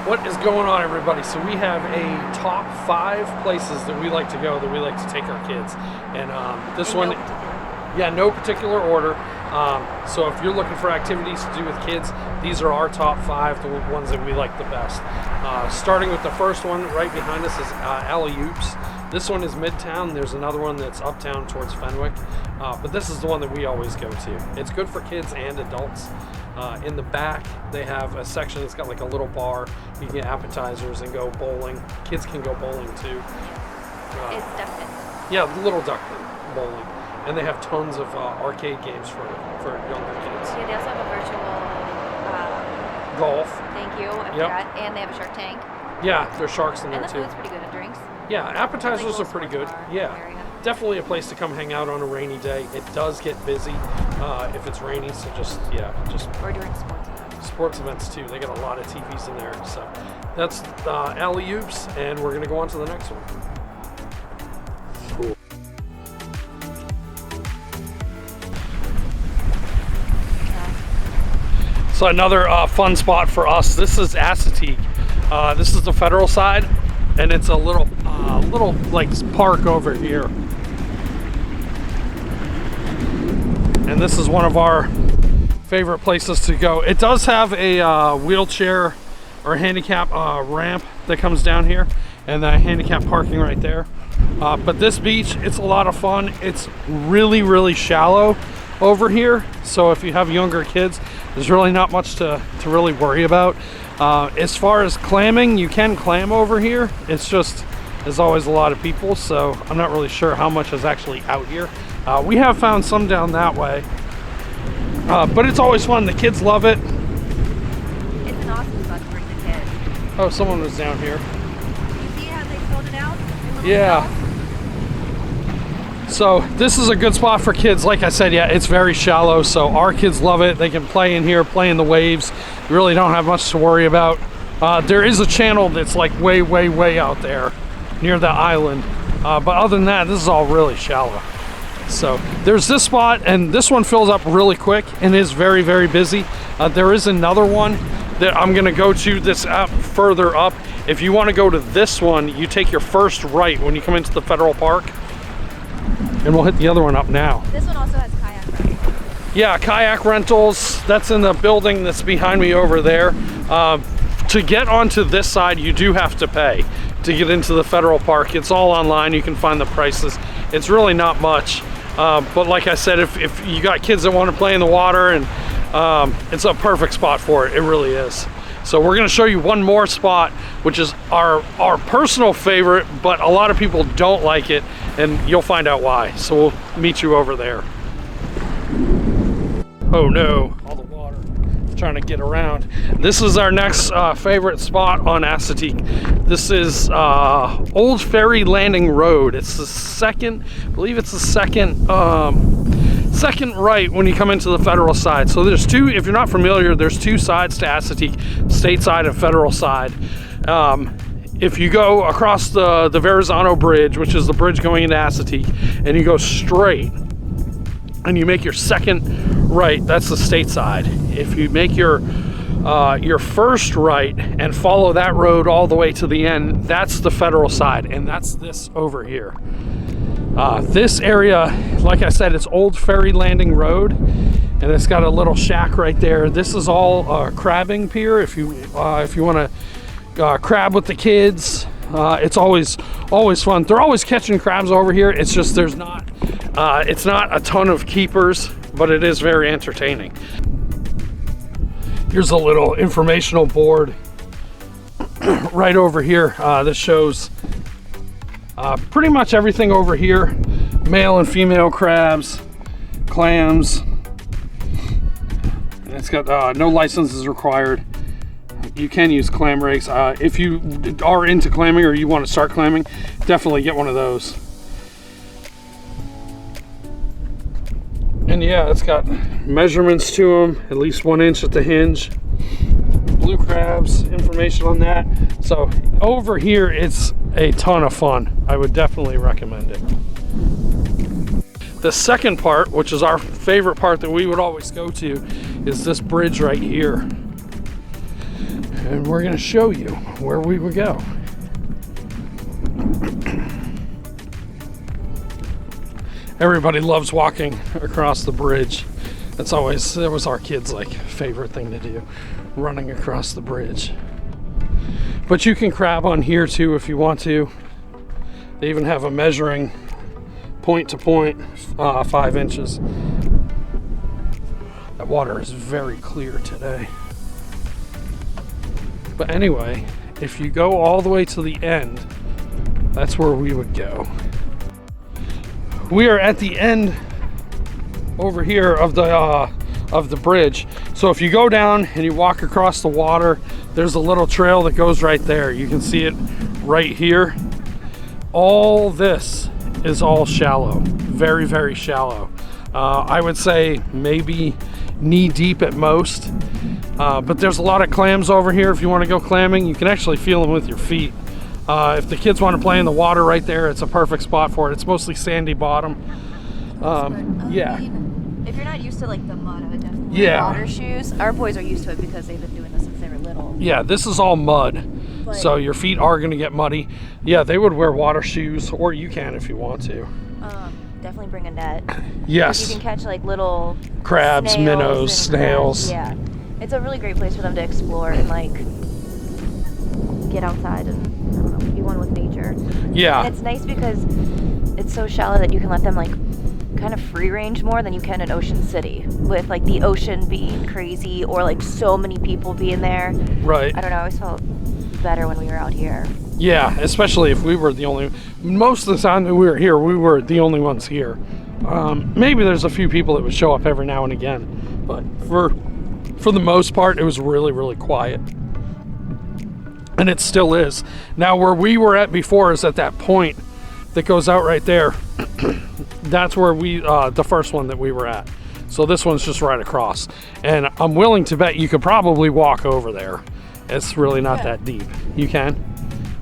What is going on, everybody? So we have a top 5 places that we like to go, that we like to take our kids, and this one, no particular order. So if you're looking for activities to do with kids, these are our top 5, the ones that we like the best. Starting with the first one, right behind us is Alley-Oops. This one is Midtown. There's another one that's uptown towards Fenwick, but this is the one that we always go to. It's good for kids and adults. In the back, they have a section that's got like a little bar. You can get appetizers and go bowling. Kids can go bowling too. It's duck pin. Yeah, little duck pin bowling. And they have tons of arcade games for younger kids. Yeah, they also have a virtual golf. Thank you. I forgot. And they have a Shark Tank. Yeah, there's sharks in there too. And the food's pretty good, and drinks. Yeah, appetizers are pretty good. Yeah, area. Definitely a place to come hang out on a rainy day. It does get busy if it's rainy, so just or during sports events. Sports events too. They got a lot of TVs in there. So that's Alley-Oops, and we're gonna go on to the next one. Cool. So another fun spot for us. This is Assateague. This is the federal side, and it's a little like park over here. And this is one of our favorite places to go. It does have a wheelchair or handicap ramp that comes down here, and the handicap parking right there. But this beach, it's a lot of fun. It's really, really shallow over here. So if you have younger kids, there's really not much to really worry about. As far as clamming, you can clam over here. It's just, there's always a lot of people, so I'm not really sure how much is actually out here. We have found some down that way, but it's always fun. The kids love it. It's an awesome spot to bring the kids. Oh, someone was down here. You see how they filled it out? Yeah. So this is a good spot for kids. Like I said, yeah, it's very shallow, so our kids love it. They can play in here, play in the waves. You really don't have much to worry about. There is a channel that's like way, way, way out there near the island. But other than that, this is all really shallow. So there's this spot, and this one fills up really quick and is very, very busy. There is another one that I'm gonna go to that's further up. If you wanna go to this one, you take your first right when you come into the federal park. And we'll hit the other one up now. This one also has kayak rentals. Yeah, kayak rentals. That's in the building that's behind me over there. To get onto this side, you do have to pay to get into the federal park. It's all online. You can find the prices. It's really not much. But like I said, if you got kids that want to play in the water, and it's a perfect spot for it. It really is. So we're going to show you one more spot, which is our personal favorite, but a lot of people don't like it, and you'll find out why. So we'll meet you over there. Oh no, all the water. Trying to get around. This is our next favorite spot on Assateague. This is Old Ferry Landing Road. It's the second, I believe it's the second right when you come into the federal side. So there's two, if you're not familiar, there's two sides to Assateague, state side and federal side. If you go across the Verrazano Bridge, which is the bridge going into Assateague, and you go straight and you make your second right, that's the state side. If you make your first right and follow that road all the way to the end, that's the federal side, and that's this over here. This area, like I said, it's Old Ferry Landing Road, and it's got a little shack right there. This is all crabbing pier. If you want to crab with the kids, it's always fun. They're always catching crabs over here. It's just it's not a ton of keepers, but it is very entertaining. Here's a little informational board right over here. This shows pretty much everything over here. Male and female crabs, clams. And it's got no licenses required. You can use clam rakes. If you are into clamming or you want to start clamming, definitely get one of those. And yeah, it's got measurements to them, at least 1 inch at the hinge. Blue crabs, information on that. So over here, it's a ton of fun. I would definitely recommend it. The second part, which is our favorite part that we would always go to, is this bridge right here. and we're going to show you where we would go. Everybody loves walking across the bridge. That was our kids' like favorite thing to do, running across the bridge. But you can crab on here too if you want to. They even have a measuring point to point, 5 inches. That water is very clear today. But anyway, if you go all the way to the end, that's where we would go. We are at the end over here of the bridge. So if you go down and you walk across the water, there's a little trail that goes right there. You can see it right here. All this is all shallow, very, very shallow. I would say maybe knee deep at most. But there's a lot of clams over here. If you want to go clamming, you can actually feel them with your feet. If the kids want to play in the water right there, it's a perfect spot for it. It's mostly sandy bottom. Yeah. If you're not used to like the mud, I would definitely Yeah. water shoes. Our boys are used to it because they've been doing this since they were little. Yeah, this is all mud. But So your feet are going to get muddy. Yeah, they would wear water shoes, or you can if you want to. definitely bring a net. Yes. You can catch like little Crabs, snails minnows, and snails. Yeah. It's a really great place for them to explore and like get outside and I don't know, be one with nature. Yeah. And it's nice because it's so shallow that you can let them like kind of free range more than you can in Ocean City, with like the ocean being crazy or like so many people being there. Right. I don't know, I always felt better when we were out here. Yeah, especially if we were the only. Most of the time that we were here, we were the only ones here. Maybe there's a few people that would show up every now and again, but for the most part, it was really, really quiet. And it still is. Now, where we were at before is at that point that goes out right there. That's where the first one that we were at. So this one's just right across. And I'm willing to bet you could probably walk over there. It's really not that deep. You can?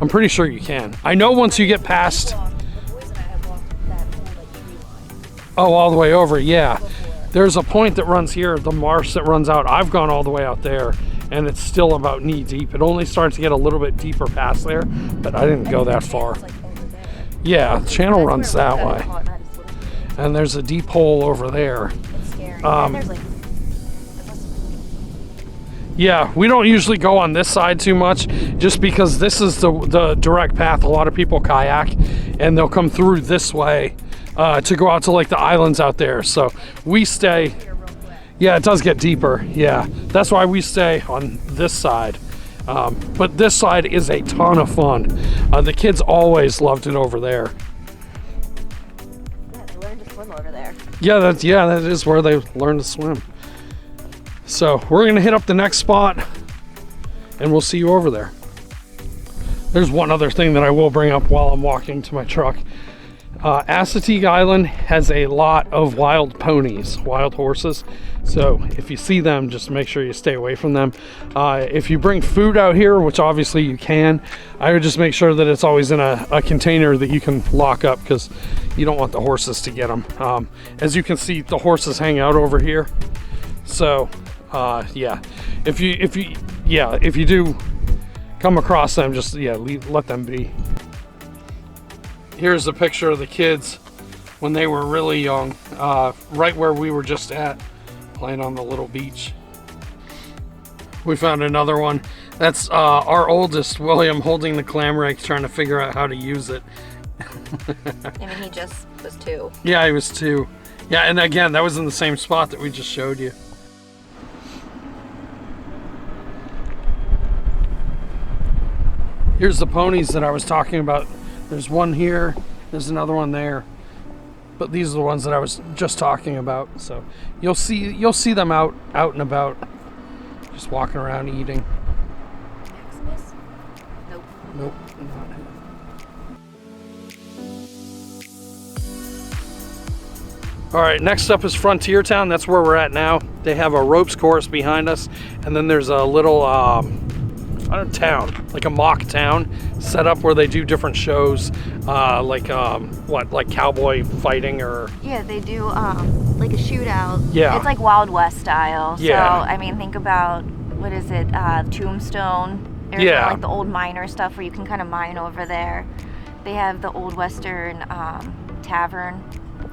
I'm pretty sure you can. I know once you get past... Oh, all the way over, yeah. There's a point that runs here, the marsh that runs out. I've gone all the way out there, and it's still about knee deep. It only starts to get a little bit deeper past there, but I didn't go that far. Yeah, the channel runs that way. And there's a deep hole over there. It's scary. And there's like Yeah, we don't usually go on this side too much, just because this is the direct path. A lot of people kayak, and they'll come through this way to go out to like the islands out there. So we stay. Yeah, it does get deeper. Yeah, that's why we stay on this side. But this side is a ton of fun. The kids always loved it over there. yeah, they learned to swim over there. Yeah, that is where they learn to swim. So we're gonna hit up the next spot and we'll see you over there. There's one other thing that I will bring up while I'm walking to my truck. Assateague Island has a lot of wild ponies, wild horses. So if you see them, just make sure you stay away from them. If you bring food out here, which obviously you can, I would just make sure that it's always in a container that you can lock up, because you don't want the horses to get them. As you can see, the horses hang out over here. So yeah, if you do come across them, just let them be. Here's a picture of the kids when they were really young, right where we were just at, playing on the little beach. We found another one. That's our oldest, William, holding the clam rake, trying to figure out how to use it. I mean, he just was 2. Yeah, he was 2. Yeah, and again, that was in the same spot that we just showed you. Here's the ponies that I was talking about. There's one here, there's another one there. But these are the ones that I was just talking about. So you'll see them out and about, just walking around eating. Maximus? Nope. Nope, not him. All right, next up is Frontier Town. That's where we're at now. They have a ropes course behind us, and then there's a little town, like a mock town set up where they do different shows, like cowboy fighting, or Yeah, they do like a shootout. Yeah. It's like Wild West style. Yeah. So I mean, think about what is it, Tombstone area, Yeah. like the old miner stuff where you can kind of mine over there. They have the Old Western Tavern.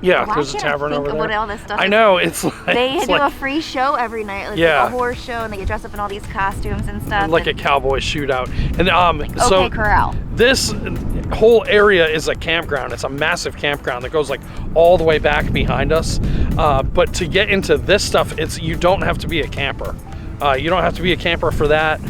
Yeah, Why there's a can't I tavern think over of there. what all this stuff I is? know, it's like... They it's do like, a free show every night, like Yeah. a horse show, and they get dressed up in all these costumes and stuff. like a cowboy shootout. And so OK Corral. this whole area is a campground. It's a massive campground that goes like all the way back behind us. But to get into this stuff, you don't have to be a camper. You don't have to be a camper for that.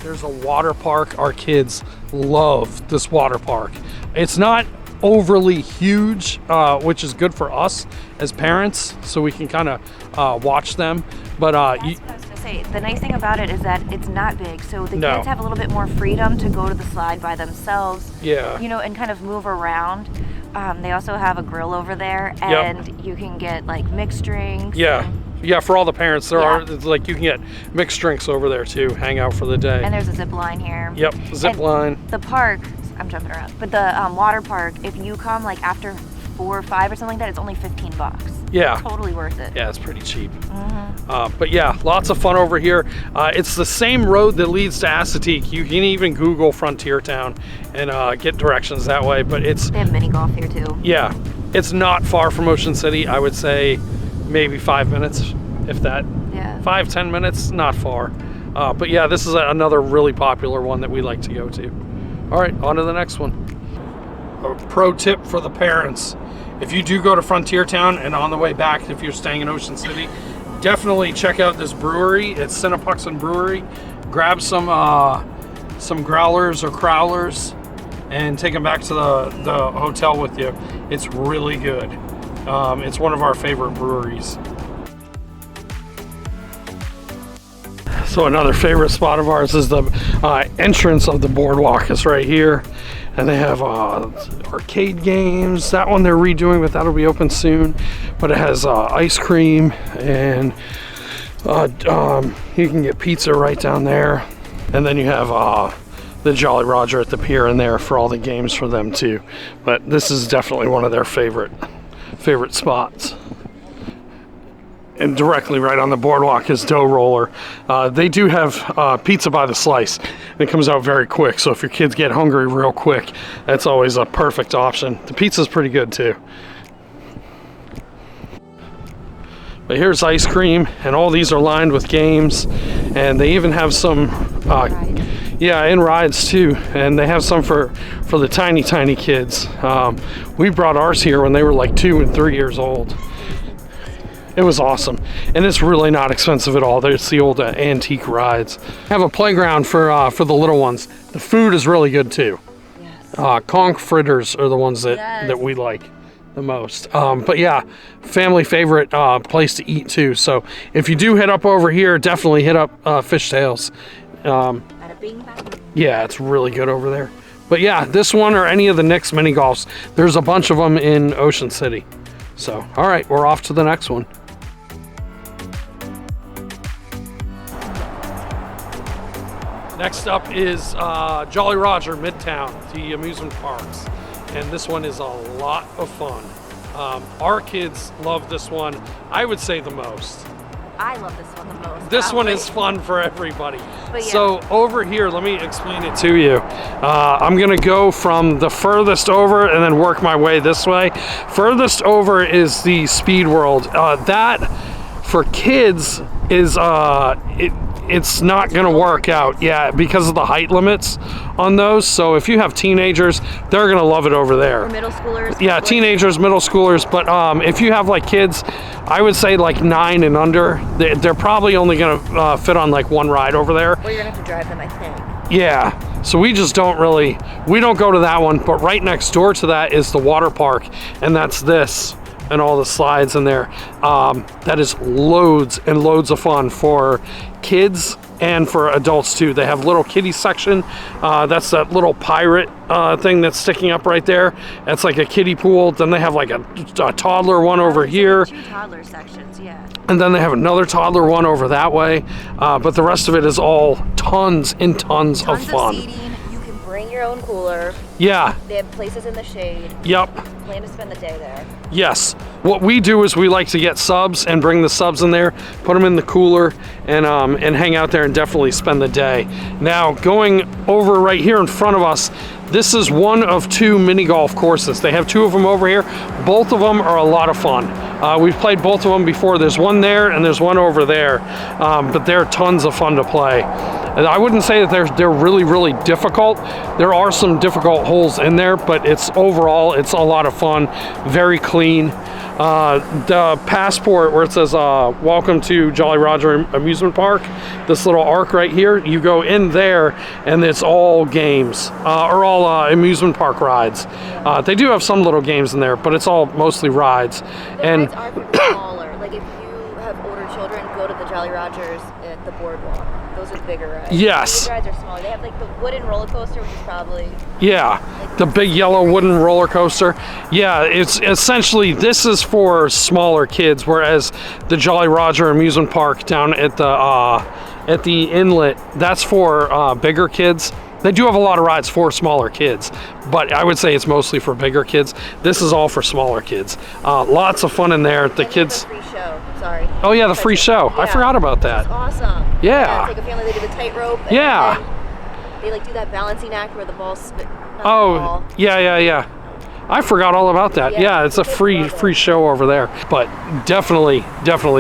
There's a water park. Our kids love this water park. It's not overly huge, which is good for us as parents, so we can kind of watch them. But That's what I was gonna say. The nice thing about it is that it's not big, so the kids have a little bit more freedom to go to the slide by themselves. Yeah. You know, and kind of move around. They also have a grill over there, and you can get like mixed drinks. Yeah. Yeah, for all the parents, there Yeah. are, it's like you can get mixed drinks over there too, hang out for the day. And there's a zip line here. Yep, zip And line. The park, I'm jumping around, but the water park, if you come like after 4 or 5 or something like that, it's only $15. Yeah. Totally worth it. Yeah, it's pretty cheap. But yeah, lots of fun over here. It's the same road that leads to Assateague. You can even Google Frontier Town and get directions that way. But it's, They have mini golf here too. yeah, it's not far from Ocean City. I would say maybe 5 minutes, if that. Yeah. 5-10 minutes, not far. But yeah, this is another really popular one that we like to go to. All right, on to the next one. A pro tip for the parents. If you do go to Frontier Town and on the way back, if you're staying in Ocean City, definitely check out this brewery. It's Cinnapuxon Brewery. Grab some growlers or crowlers and take them back to the hotel with you. It's really good. It's one of our favorite breweries. So another favorite spot of ours is the entrance of the boardwalk. It's right here. And they have arcade games. That one they're redoing, but that'll be open soon. But it has ice cream, and you can get pizza right down there. And then you have the Jolly Roger at the pier in there for all the games for them too. But this is definitely one of their favorite spots. And directly right on the boardwalk is Dough Roller. They do have pizza by the slice. And it comes out very quick, so if your kids get hungry real quick, that's always a perfect option. The pizza's pretty good too. But here's ice cream, and all these are lined with games. And they even have some, in rides too. And they have some for the tiny kids. We brought ours here when they were like 2 and 3 years old. It was awesome, and it's really not expensive at all. There's the old antique rides. Have a playground for the little ones. The food is really good too. Yes. Conch fritters are the ones that we like the most. But yeah, family favorite place to eat too. So if you do hit up over here, definitely hit up Fishtails. Yeah, it's really good over there. But yeah, this one or any of the Nick's mini golfs, there's a bunch of them in Ocean City. So, all right, we're off to the next one. Next up is Jolly Roger Midtown, the amusement parks. And this one is a lot of fun. Our kids love this one, I would say the most. I love this one the most. This one is fun for everybody. But yeah. So over here, let me explain it to you. I'm gonna go from the furthest over and then work my way this way. Furthest over is the Speed World. That for kids is it's not gonna work out, yeah, because of the height limits on those. So if you have teenagers, they're gonna love it over there. Or middle schoolers. Yeah, teenagers, middle schoolers, but if you have like kids, I would say like 9 and under, they're probably only gonna fit on like one ride over there. Or you're gonna have to drive them, I think. Yeah, so we just don't go to that one, but right next door to that is the water park, and that's this. And all the slides in there. That is loads and loads of fun for kids and for adults too. They have little kiddie section. That's that little pirate thing that's sticking up right there. That's like a kiddie pool. Then they have like a toddler one over here. 2 toddler sections, yeah. And then they have another toddler one over that way. But the rest of it is all tons and tons of fun. Of seating. You can bring your own cooler. Yeah. They have places in the shade. Yep. Plan to spend the day there. Yes. what we do is we like to get subs and bring the subs in there, put them in the cooler, and hang out there and definitely spend the day. Now, going over right here in front of us, this is one of 2 mini golf courses. They have 2 of them over here. Both of them are a lot of fun. We've played both of them before. There's one there and there's one over there, but they're tons of fun to play. And I wouldn't say that they're really, really difficult. There are some difficult holes in there, but overall, it's a lot of fun, very clean. The passport where it says welcome to Jolly Roger Amusement Park, this little arc right here, you go in there and it's all games, or all amusement park rides. They do have some little games in there, but it's all mostly rides. The rides are pretty smaller. Like if you have older children, go to the Jolly Rogers at the Boardwalk. Those are bigger rides. Yes. These rides are smaller. They have like the wooden roller coaster, which is probably... Yeah, the big yellow wooden roller coaster. Yeah, it's essentially, this is for smaller kids, whereas the Jolly Roger Amusement Park down at the inlet, that's for bigger kids. They do have a lot of rides for smaller kids, but I would say it's mostly for bigger kids. This is all for smaller kids. Lots of fun in there. The kids... Free show. Sorry. Oh yeah, the free show. Yeah. I forgot about that. It's awesome. Yeah. It's like a family, they do the tightrope. Yeah. They like do that balancing act where the ball's spit. Oh, yeah. I forgot all about that. Yeah, it's a free show over there. But definitely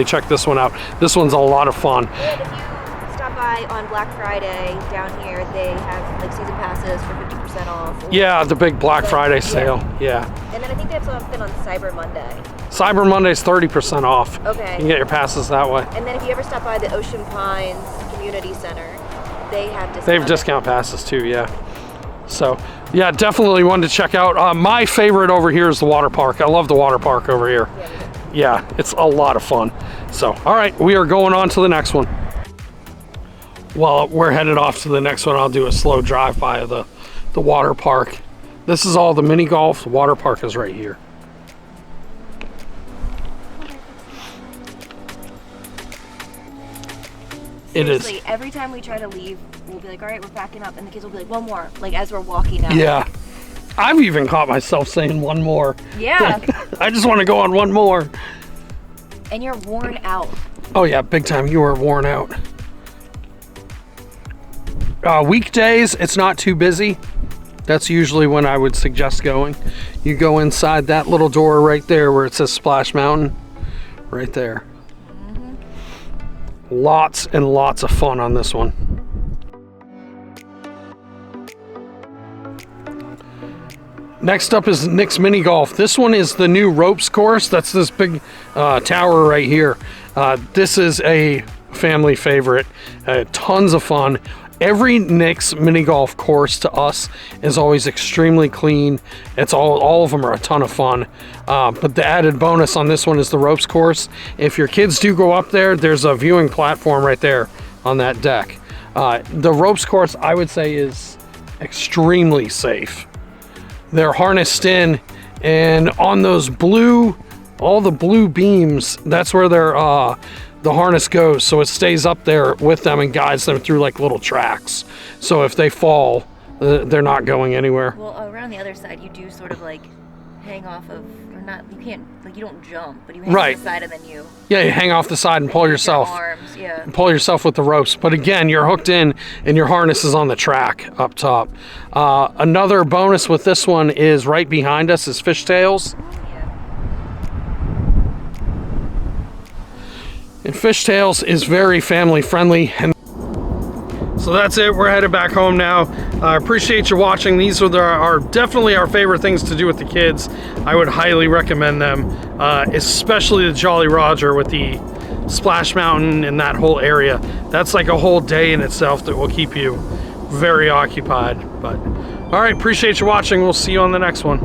check this one out. This one's a lot of fun. And if you stop by on Black Friday down here, they have like season passes for 50% off. Yeah, the big Black Friday sale. Yeah. And then I think they have something on Cyber Monday. Cyber Monday's 30% off. Okay. You can get your passes that way. And then if you ever stop by the Ocean Pines Community Center, they have discount. They have discount passes too, yeah. So, yeah, definitely one to check out. My favorite over here is the water park. I love the water park over here. Yeah, it's a lot of fun. So, all right, we are going on to the next one. Well, we're headed off to the next one. I'll do a slow drive by of the water park. This is all the mini golf. The water park is right here. Seriously, every time we try to leave, we'll be like, all right, we're packing up, and the kids will be like, one more, like as we're walking out. Yeah. I've even caught myself saying one more. Yeah. I just want to go on one more. And you're worn out. Oh yeah, big time. You are worn out. Weekdays, it's not too busy. That's usually when I would suggest going. You go inside that little door right there where it says Splash Mountain. Right there. Lots and lots of fun on this one. Next up is Nick's Mini Golf. This one is the new ropes course. That's this big tower right here. This is a family favorite. Tons of fun. Every Nick's Mini Golf course to us is always extremely clean. It's all of them are a ton of fun. But the added bonus on this one is the ropes course. If your kids do go up there, there's a viewing platform right there on that deck. The ropes course, I would say, is extremely safe. They're harnessed in, and on those all the blue beams, that's where the harness goes, so it stays up there with them and guides them through like little tracks. So if they fall, they're not going anywhere. Well, around the other side, you do sort of like hang off of, or not, you can't, like you don't jump, but you hang off the side and then you... Yeah, you hang off the side and pull yourself. Your arms, yeah. Pull yourself with the ropes. But again, you're hooked in and your harness is on the track up top. Another bonus with this one is right behind us is fishtails. And fishtails is very family friendly. And so that's it. We're headed back home now. I appreciate you watching. These are definitely our favorite things to do with the kids. I would highly recommend them, especially the Jolly Roger with the Splash Mountain and that whole area. That's like a whole day in itself that will keep you very occupied. But all right, appreciate you watching. We'll see you on the next one.